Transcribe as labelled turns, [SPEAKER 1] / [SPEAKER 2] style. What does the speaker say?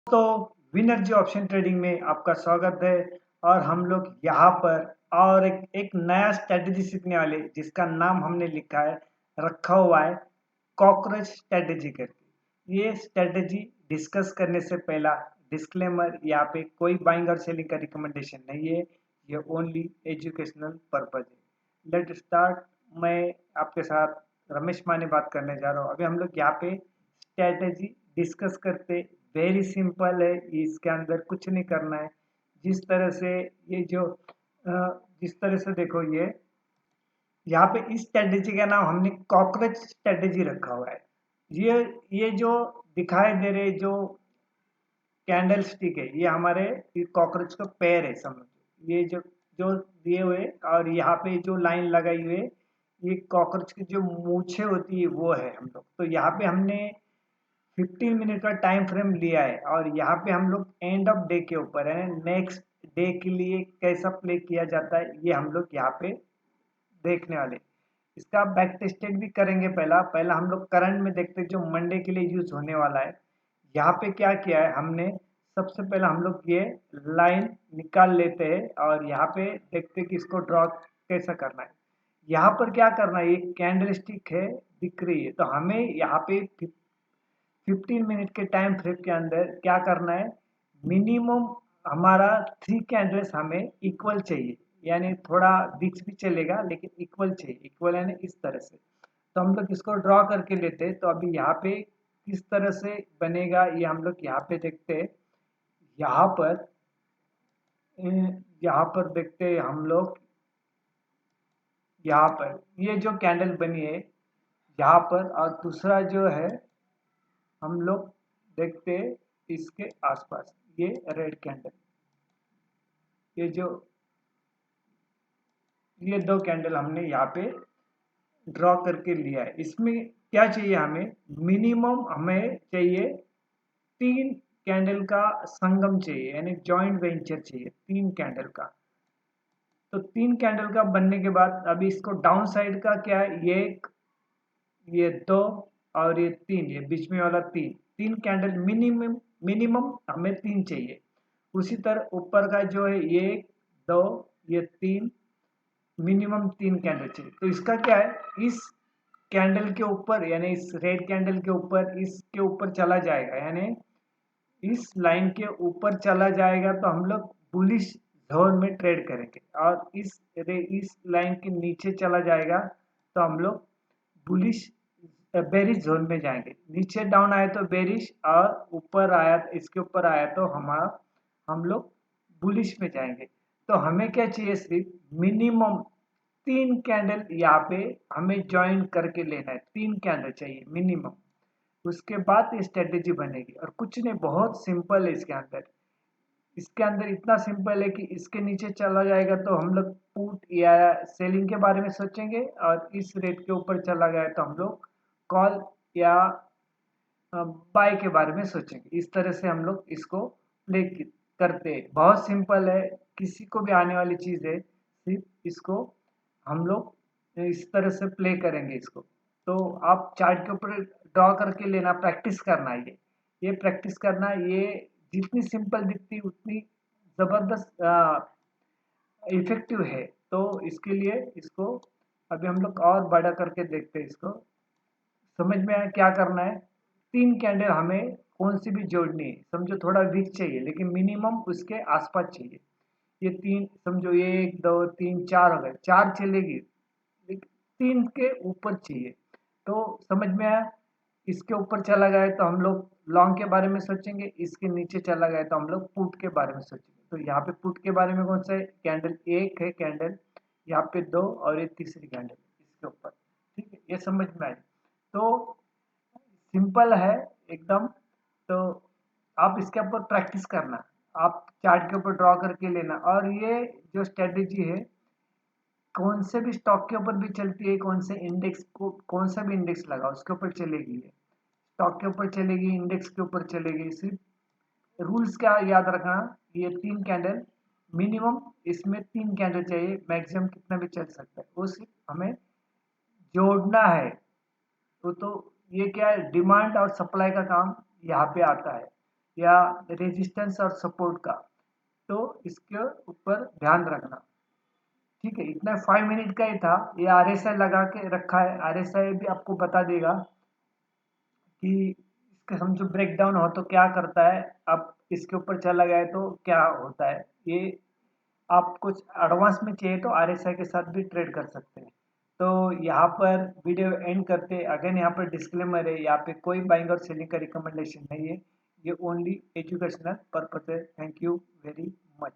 [SPEAKER 1] तो विनर्जी option trading में आपका स्वागत है। और हम लोग यहाँ पर और एक नया स्ट्रेटेजी सीखने वाले जिसका नाम हमने लिखा है रखा हुआ है कॉकरोच स्ट्रेटेजी करके। ये स्ट्रेटेजी डिस्कस करने से पहला डिस्क्लेमर, यहाँ पे कोई बाइंग और सेलिंग का रिकमेंडेशन नहीं है, ये ओनली एजुकेशनल पर्पज है। Let start. मैं आपके साथ रमेश माने बात करने जा रहा हूँ। अभी हम लोग यहाँ पे स्ट्रेटेजी डिस्कस करते, वेरी सिंपल है, इसके अंदर कुछ नहीं करना है। जिस तरह से ये जो जिस तरह से देखो, ये यहाँ पे इस स्ट्रेटेजी का नाम हमने कॉकरोच स्ट्रेटेजी रखा हुआ है। ये जो दिखाई दे रहे जो कैंडल स्टिक है, ये हमारे कॉकरोच का पैर है, समझो। ये जो जो दिए हुए और यहाँ पे जो लाइन लगाई हुई है, ये कॉकरोच की जो मूछें होती है वो है हम लोग। तो यहाँ पे हमने 15 मिनट का टाइम फ्रेम लिया है और यहाँ पे हम लोग एंड ऑफ डे के ऊपर है, नेक्स्ट डे के लिए कैसा प्ले किया जाता है ये हम लोग यहाँ पे देखने वाले। इसका बैक टेस्टेड भी करेंगे। पहला पहला हम लोग करंट में देखते हैं जो मंडे के लिए यूज होने वाला है। यहाँ पे क्या किया है हमने, सबसे पहले हम लोग ये लाइन निकाल लेते हैं और यहाँ पे देखते हैं कि इसको ड्रॉ कैसा करना है। यहाँ पर क्या करना है, एक कैंडल स्टिक है दिख रही है, तो हमें यहाँ पे 15 मिनट के टाइम फ्रेम के अंदर क्या करना है, मिनिमम हमारा 3 कैंडल्स हमें इक्वल चाहिए, यानी थोड़ा बीच भी चलेगा लेकिन इक्वल चाहिए। इक्वल यानी इस तरह से। तो हम लोग इसको ड्रॉ करके लेते हैं। तो अभी यहाँ पे किस तरह से बनेगा ये हम लोग यहाँ पे देखते हैं। यहाँ पर यहाँ पर देखते हैं हम लोग, यहाँ पर ये जो कैंडल बनी है यहाँ पर, और दूसरा जो है हम लोग देखते हैं इसके आसपास ये रेड कैंडल, ये जो ये दो कैंडल हमने यहाँ पे ड्रॉ करके लिया है। इसमें क्या चाहिए हमें, मिनिमम हमें चाहिए 3 कैंडल का संगम चाहिए, यानी जॉइंट वेंचर चाहिए 3 कैंडल का। तो 3 कैंडल का बनने के बाद अभी इसको डाउन साइड का क्या है, ये 2 और ये 3, ये बीच में वाला 3 कैंडल मिनिमम मिनिमम हमें 3 चाहिए। उसी तरह ऊपर का जो है ये 2 ये 3, मिनिमम 3 कैंडल चाहिए। तो इसका क्या है, इस कैंडल के ऊपर यानी इस रेड कैंडल के ऊपर इसके ऊपर चला जाएगा, यानी इस लाइन के ऊपर चला जाएगा तो हम लोग बुलिश जोन में ट्रेड करेंगे। और इस लाइन के नीचे चला जाएगा तो हम लोग बुलिश बेरिश जोन में जाएंगे। नीचे डाउन आया तो बेरिश, और ऊपर आया इसके ऊपर आया तो हम लोग बुलिश में जाएंगे। तो हमें क्या चाहिए, सिर्फ मिनिमम 3 कैंडल यहाँ पे हमें ज्वाइन करके लेना है। 3 कैंडल चाहिए मिनिमम, उसके बाद ये स्ट्रेटेजी बनेगी। और कुछ नहीं, बहुत सिंपल है। इसके अंदर इतना सिंपल है कि इसके नीचे चला जाएगा तो हम लोग पुट या सेलिंग के बारे में सोचेंगे, और इस रेट के ऊपर चला गया तो हम लोग कॉल या बाय के बारे में सोचेंगे। इस तरह से हम लोग इसको प्ले करते हैं। बहुत सिंपल है, किसी को भी आने वाली चीज़ है। सिर्फ इसको हम लोग इस तरह से प्ले करेंगे इसको। तो आप चार्ट के ऊपर ड्रॉ करके लेना, प्रैक्टिस करना है। ये प्रैक्टिस करना, ये जितनी सिंपल दिखती उतनी ज़बरदस्त इफेक्टिव है। तो इसके लिए इसको अभी हम लोग और बड़ा करके देखते हैं। इसको समझ में आया क्या करना है। 3 कैंडल हमें कौन सी भी जोड़नी है, समझो थोड़ा वीक चाहिए लेकिन मिनिमम उसके आसपास चाहिए। ये 3 समझो, ये 1 2 3 4 हो गए, 4 चलेगी लेकिन 3 के ऊपर चाहिए। तो समझ में आया। इसके ऊपर चला गया तो हम लोग लॉन्ग के बारे में सोचेंगे, इसके नीचे चला गया तो हम लोग पुट के बारे में सोचेंगे। तो यहाँ पे पुट के बारे में कौन सा है, कैंडल 1 है, कैंडल यहाँ पे 2 और ये तीसरी कैंडल इसके ऊपर। ठीक है, ये समझ में आई। तो सिंपल है एकदम। तो आप इसके ऊपर प्रैक्टिस करना, आप चार्ट के ऊपर ड्रॉ करके लेना। और ये जो स्ट्रेटेजी है कौन से भी स्टॉक के ऊपर भी चलती है, कौन से इंडेक्स को, कौन सा भी इंडेक्स लगा उसके ऊपर चलेगी। ये स्टॉक के ऊपर चलेगी, इंडेक्स के ऊपर चलेगी। सिर्फ रूल्स क्या याद रखना, ये 3 कैंडल मिनिमम, इसमें 3 कैंडल चाहिए, मैक्सिमम कितना भी चल सकता है, वो सिर्फ हमें जोड़ना है। तो ये क्या है, डिमांड और सप्लाई का काम यहाँ पे आता है। या रेजिस्टेंस और सपोर्ट का, तो इसके ऊपर ध्यान रखना। ठीक है, इतना 5 मिनट का ही था। ये RSI लगा के रखा है, RSI भी आपको बता देगा कि इसका समझो ब्रेक डाउन हो तो क्या करता है, अब इसके ऊपर चला गया है तो क्या होता है। ये आप कुछ एडवांस में चाहिए तो RSI के साथ भी ट्रेड कर सकते हैं। तो यहाँ पर वीडियो एंड करते। अगेन यहाँ पर डिस्क्लेमर है, यहाँ पे कोई बाइंग और सेलिंग का रिकमेंडेशन नहीं है, ये ओनली एजुकेशनल पर्पज है। Thank you very much.